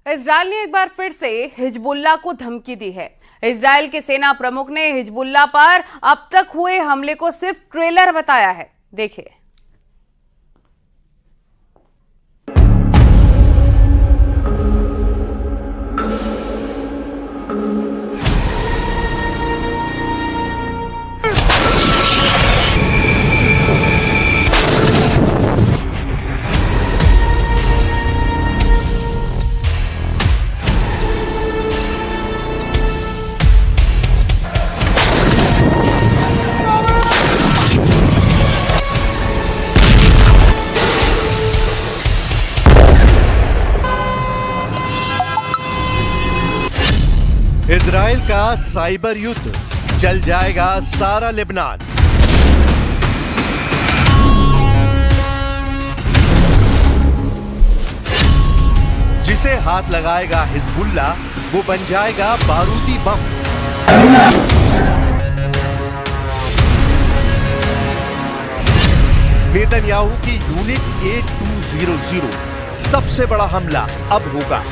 Israel ने एक बार फिर से हिजबुल्लाह को धमकी दी है। इजरायल के सेना प्रमुख ने हिजबुल्लाह पर अब तक हुए हमले को सिर्फ ट्रेलर बताया है। देखिए। इजराइल का साइबर युद्ध, जल जाएगा सारा लेबनान। जिसे हाथ लगाएगा हिजबुल्लाह, वो बन जाएगा बारूदी बम। नेतन्याहू की यूनिट 8200 सबसे बड़ा हमला अब होगा।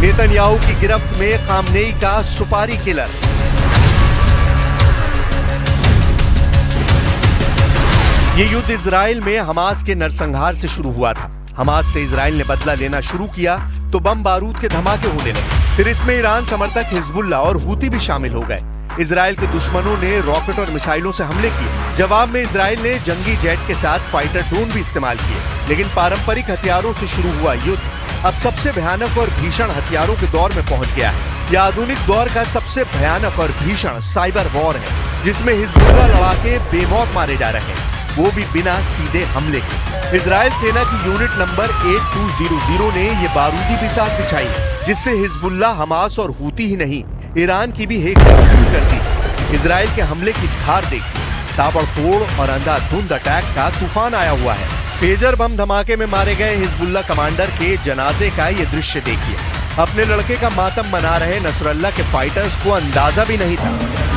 नेतन्याहू की गिरफ्त में खामनेई का सुपारी किलर। ये युद्ध इजराइल में हमास के नरसंहार से शुरू हुआ था। हमास से इजराइल ने बदला लेना शुरू किया तो बम बारूद के धमाके होने लगे। फिर इसमें ईरान समर्थक हिजबुल्लाह और हूती भी शामिल हो गए। इजराइल के दुश्मनों ने रॉकेट और मिसाइलों से हमले किए। जवाब में इजराइल ने जंगी जेट के साथ फाइटर ड्रोन भी इस्तेमाल किए। लेकिन पारंपरिक हथियारों से शुरू हुआ युद्ध अब सबसे भयानक और भीषण हथियारों के दौर में पहुंच गया है। यह आधुनिक दौर का सबसे भयानक और भीषण साइबर वॉर है, जिसमें हिजबुल्लाह लड़ाके बेमौत मारे जा रहे हैं, वो भी बिना सीधे हमले के। इजराइल सेना की यूनिट नंबर 8200 ने ये बारूदी बिसात बिछाई, जिससे हिजबुल्लाह, हमास और हूती ही नहीं, ईरान की भी हेक कर दी। इजराइल के हमले की धार देखिए, ताबड़तोड़ और अंधाधुंध अटैक का तूफान आया हुआ है। पेजर बम धमाके में मारे गए हिजबुल्लाह कमांडर के जनाजे का ये दृश्य देखिए। अपने लड़के का मातम मना रहे नसरल्लाह के फाइटर्स को अंदाजा भी नहीं था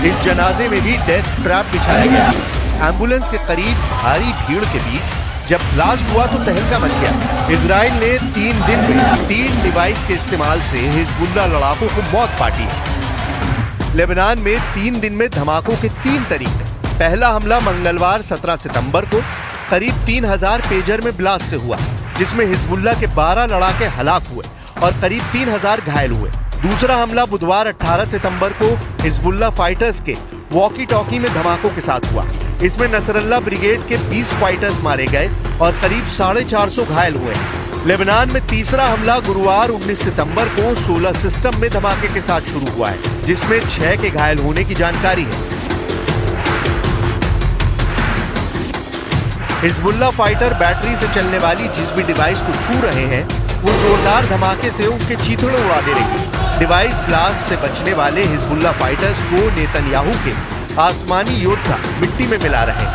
इस जनाजे में भी डेथ ट्रैप बिछाया गया। एम्बुलेंस के करीब भारी भीड़ के बीच जब ब्लास्ट हुआ तो तहलका मच गया। इजराइल ने 3 दिन में 3 डिवाइस के इस्तेमाल से हिजबुल्लाह लड़ाकों को मौत पाटी है। लेबनान में 3 दिन में धमाकों के 3 तरीके। पहला हमला मंगलवार 17 सितंबर को करीब 3000 पेजर में ब्लास्ट से हुआ, जिसमें हिजबुल्लाह के 12 लड़ाके हलाक हुए और करीब 3000 घायल हुए। दूसरा हमला बुधवार 18 सितंबर को हिजबुल्लाह फाइटर्स के वॉकी टॉकी में धमाकों के साथ हुआ। इसमें नसरल्लाह ब्रिगेड के 20 फाइटर्स मारे गए और करीब 450 घायल हुए। लेबनान में तीसरा हमला गुरुवार 19 सितंबर को 16 सिस्टम में धमाके के साथ शुरू हुआ है, जिसमें 6 के घायल होने की जानकारी है। हिजबुल्लाह फाइटर बैटरी से चलने वाली जिस भी डिवाइस को छू रहे हैं, वो जोरदार धमाके से उनके चीथड़े उड़ा दे रही है। डिवाइस ब्लास्ट से बचने वाले हिजबुल्लाह फाइटर्स को नेतन्याहू के आसमानी योद्धा मिट्टी में मिला रहे हैं।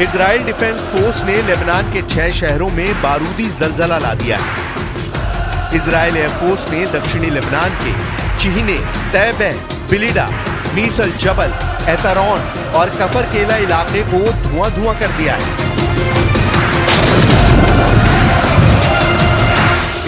इजराइल डिफेंस फोर्स ने लेबनान के 6 शहरों में बारूदी जलजला ला दिया है। इजराइल एयरफोर्स ने दक्षिणी लेबनान के चिहने, तैबे, बिलिडा, मीसल जबल, एतरॉन और कफर केला इलाके को धुआं कर दिया है।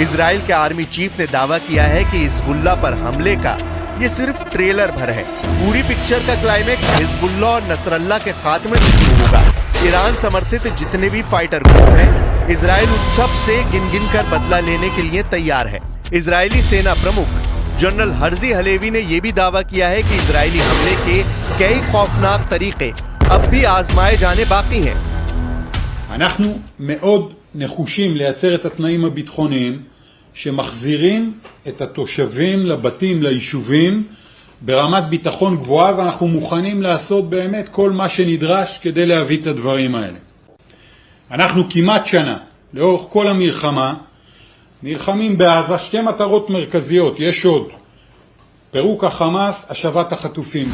इजराइल के आर्मी चीफ ने दावा किया है कि हिजबुल्लाह पर हमले का ये सिर्फ ट्रेलर भर है। पूरी पिक्चर का क्लाइमेक्स हिजबुल्लाह और नसरल्लाह के खात्मे से शुरू होगा। ईरान समर्थित जितने भी फाइटर ग्रुप हैं, इजराइल उन सब से गिन कर बदला लेने के लिए तैयार है। इजरायली सेना प्रमुख जनरल हर्जी हलेवी ने यह भी दावा किया है कि इजरायली हमले के कई खौफनाक तरीके अब भी आजमाए जाने बाकी हैं। אנחנו מאוד נחושים לייצר את התנאים הביטחוניים שמחזירים את התושבים לבתים, ליישובים, ברמת ביטחון גבוהה, ואנחנו מוכנים לעשות באמת כל מה שנדרש כדי להביא את הדברים האלה. אנחנו כמעט שנה לאורך כל המלחמה נלחמים בעזה שתי מטרות מרכזיות, יש עוד: פירוק החמאס, השבת החטופים.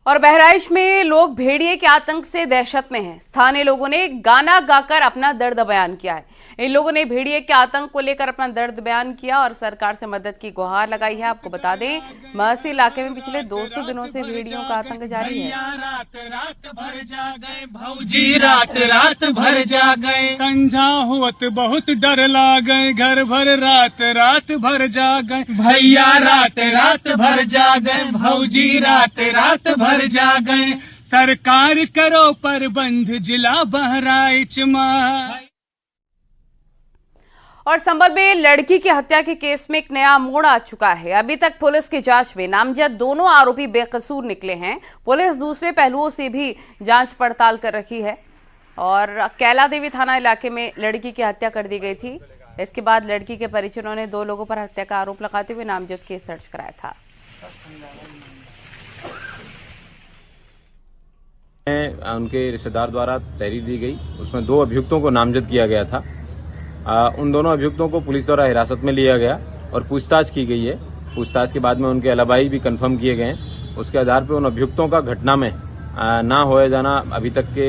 और बहराइच में लोग भेड़िए के आतंक से दहशत में हैं। स्थानीय लोगों ने गाना गाकर अपना दर्द बयान किया है। इन लोगों ने भेड़िए के आतंक को लेकर अपना दर्द बयान किया और सरकार से मदद की गुहार लगाई है। आपको बता दें, महसी इलाके में पिछले 200 दिनों से भेड़ियों का आतंक जारी है। रात भर जा गए भौजी, रात भर जा गए, संझा होत बहुत डर लागे, घर भर रात भर जा गए भैया, रात भर जा गए भौजी, रात भर जा गए। सरकार करो प्रबंध जिला बहराइच में। और संभल में लड़की की हत्या के केस में एक नया मोड़ आ चुका है। अभी तक पुलिस की जांच में नामजद दोनों आरोपी बेकसूर निकले हैं। पुलिस दूसरे पहलुओं से भी जांच पड़ताल कर रही है और कैला देवी थाना इलाके में लड़की की हत्या कर दी गई थी। इसके बाद लड़की के परिजनों ने 2 लोगों पर हत्या का आरोप लगाते हुए नामजद केस दर्ज कराया था। उनके रिश्तेदार द्वारा तहरीर दी गई, उसमें 2 अभियुक्तों को नामजद किया गया था। उन दोनों अभियुक्तों को पुलिस द्वारा हिरासत में लिया गया और पूछताछ की गई है। पूछताछ के बाद में उनके अलाबाई भी कंफर्म किए गए हैं। उसके आधार पर उन अभियुक्तों का घटना में ना होए जाना अभी तक के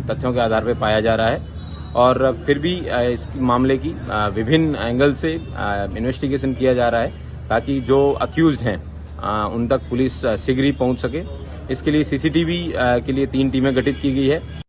तथ्यों के आधार पर पाया जा रहा है और फिर भी इस मामले की विभिन्न एंगल से इन्वेस्टिगेशन किया जा रहा है ताकि जो अक्यूज्ड हैं उन तक पुलिस शीघ्र ही पहुंच सके। इसके लिए सीसीटीवी के लिए 3 टीमें गठित की गई है।